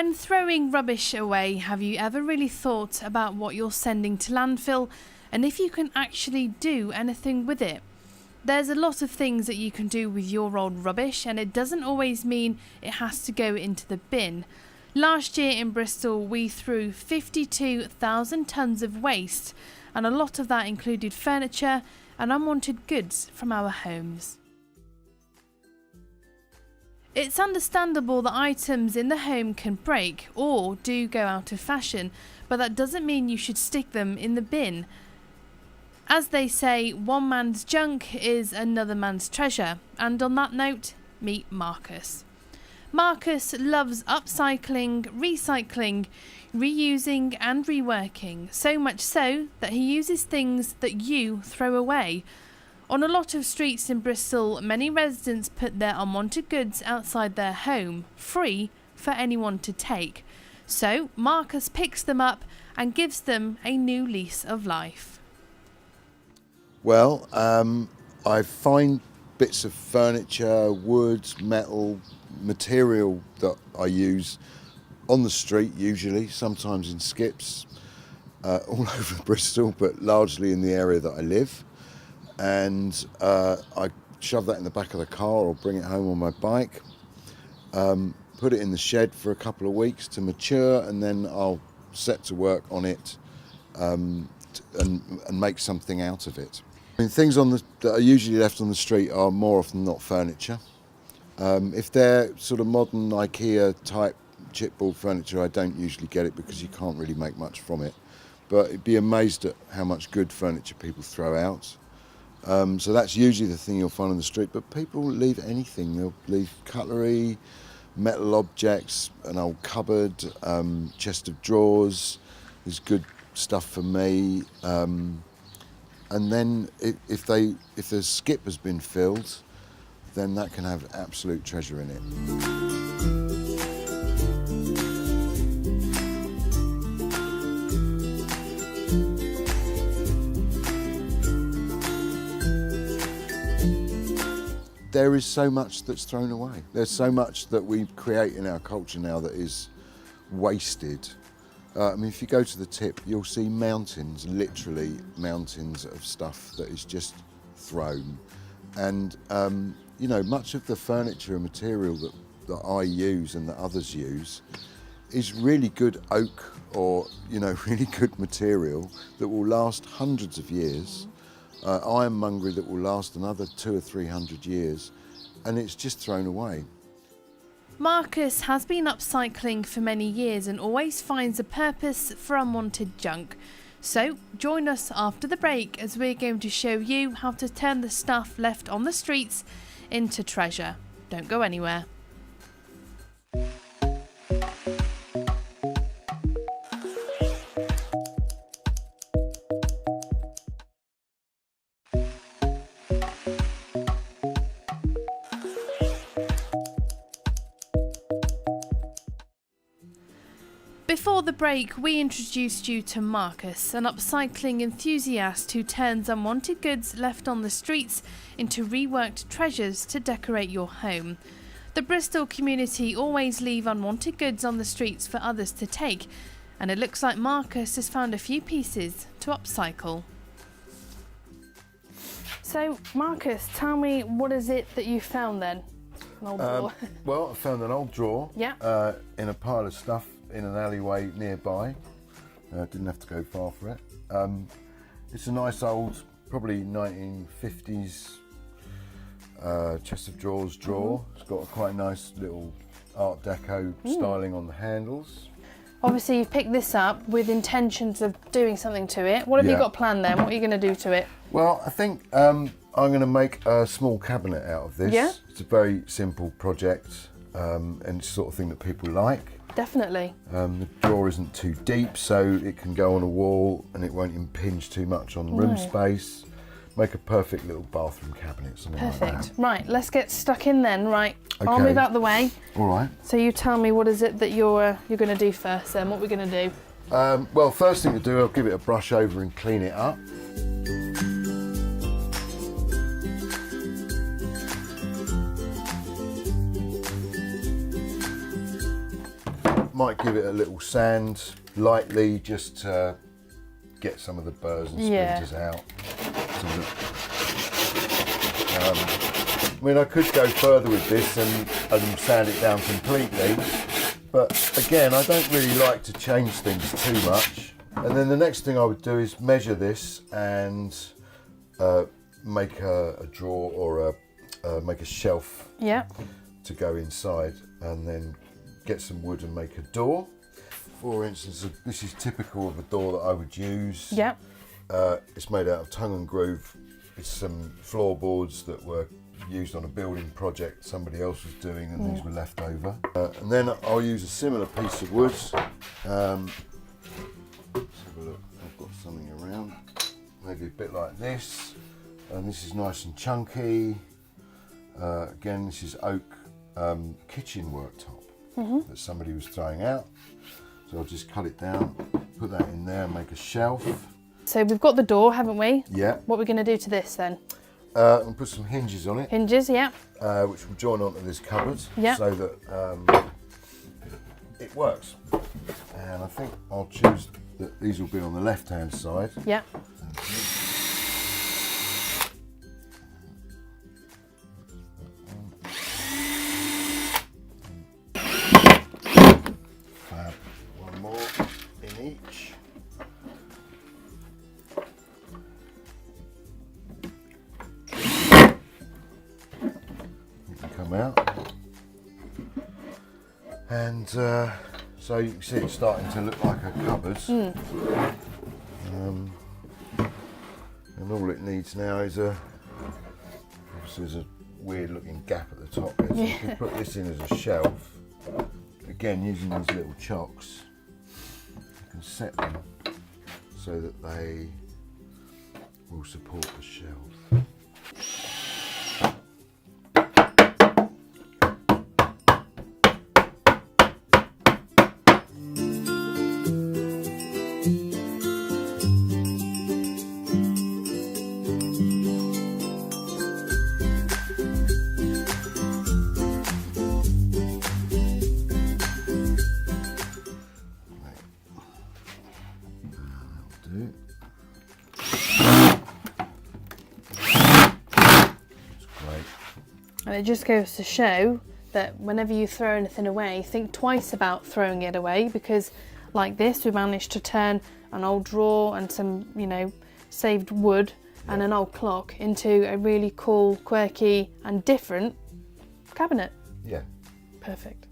When throwing rubbish away, have you ever really thought about what you're sending to landfill and if you can actually do anything with it? There's a lot of things that you can do with your old rubbish, and it doesn't always mean it has to go into the bin. Last year in Bristol, we threw 52,000 tonnes of waste, and a lot of that included furniture and unwanted goods from our homes. It's understandable that items in the home can break or do go out of fashion, but that doesn't mean you should stick them in the bin. As they say, one man's junk is another man's treasure, and on that note, meet Marcus. Marcus loves upcycling, recycling, reusing and reworking, so much so that he uses things that you throw away. On a lot of streets in Bristol, many residents put their unwanted goods outside their home, free for anyone to take. So Marcus picks them up and gives them a new lease of life. Well, I find bits of furniture, wood, metal, material that I use on the street usually, sometimes in skips, all over Bristol, but largely in the area that I live. And I shove that in the back of the car or bring it home on my bike, put it in the shed for a couple of weeks to mature, and then I'll set to work on it and make something out of it. I mean, things that are usually left on the street are more often not furniture. If they're sort of modern IKEA type chipboard furniture, I don't usually get it because you can't really make much from it. But you'd be amazed at how much good furniture people throw out. So that's usually the thing you'll find on the street, but people leave anything. They'll leave cutlery, metal objects, an old cupboard, chest of drawers is good stuff for me. And then if the skip has been filled, then that can have absolute treasure in it. There is so much that's thrown away. There's so much that we create in our culture now that is wasted. I mean, if you go to the tip, you'll see mountains, literally mountains of stuff that is just thrown. And, you know, much of the furniture and material that I use and that others use is really good oak or, you know, really good material that will last hundreds of years. Ironmongery that will last another 200 or 300 years, and it's just thrown away. Marcus has been upcycling for many years and always finds a purpose for unwanted junk. So join us after the break as we're going to show you how to turn the stuff left on the streets into treasure. Don't go anywhere. Before the break, we introduced you to Marcus, an upcycling enthusiast who turns unwanted goods left on the streets into reworked treasures to decorate your home. The Bristol community always leave unwanted goods on the streets for others to take, and it looks like Marcus has found a few pieces to upcycle. So, Marcus, tell me, what is it that you found then? An old drawer. Well, I found an old drawer Yeah. in a pile of stuff in an alleyway nearby. Didn't have to go far for it. It's a nice old, probably 1950s chest of drawers drawer. It's got a quite nice little Art Deco styling on the handles. Obviously, you've picked this up with intentions of doing something to it. What have you got planned then? What are you going to do to it? Well, I think I'm going to make a small cabinet out of this. Yeah? It's a very simple project, and it's the sort of thing that people like. Definitely. The drawer isn't too deep, so it can go on a wall and it won't impinge too much on room space. Make a perfect little bathroom cabinet, something like that. Perfect. Right, let's get stuck in then. Right, Okay. I'll move out the way. All right. So you tell me, what is it that you're going to do first then? What we're going to do? Well, first thing to do, I'll give it a brush over and clean it up. might give it a little sand lightly just to get some of the burrs and splinters out. I mean, I could go further with this and sand it down completely, but again, I don't really like to change things too much. And then the next thing I would do is measure this and make a drawer or make a shelf to go inside, and then get some wood and make a door. For instance, this is typical of a door that I would use. Yeah. It's made out of tongue and groove. It's some floorboards that were used on a building project somebody else was doing, and these were left over. And then I'll use a similar piece of wood. Let's have a look. I've got something around, maybe a bit like this, and this is nice and chunky. Again, this is oak kitchen worktop that somebody was throwing out. So I'll just cut it down, put that in there and make a shelf. So we've got the door, haven't we? Yeah. What are we going to do to this then? And put some hinges on it. Hinges, yeah. Which will join onto this cupboard so that it works. And I think I'll choose that these will be on the left-hand side. Yeah. One more in each. Come out, and so you can see it's starting to look like a cupboard. And all it needs now is obviously there's a weird looking gap at the top here, so you can put this in as a shelf. Again, using these little chocks, you can set them so that they will support the shelf. And it just goes to show that whenever you throw anything away, think twice about throwing it away, because like this, we managed to turn an old drawer and some, saved wood and an old clock into a really cool, quirky and different cabinet. Yeah. Perfect.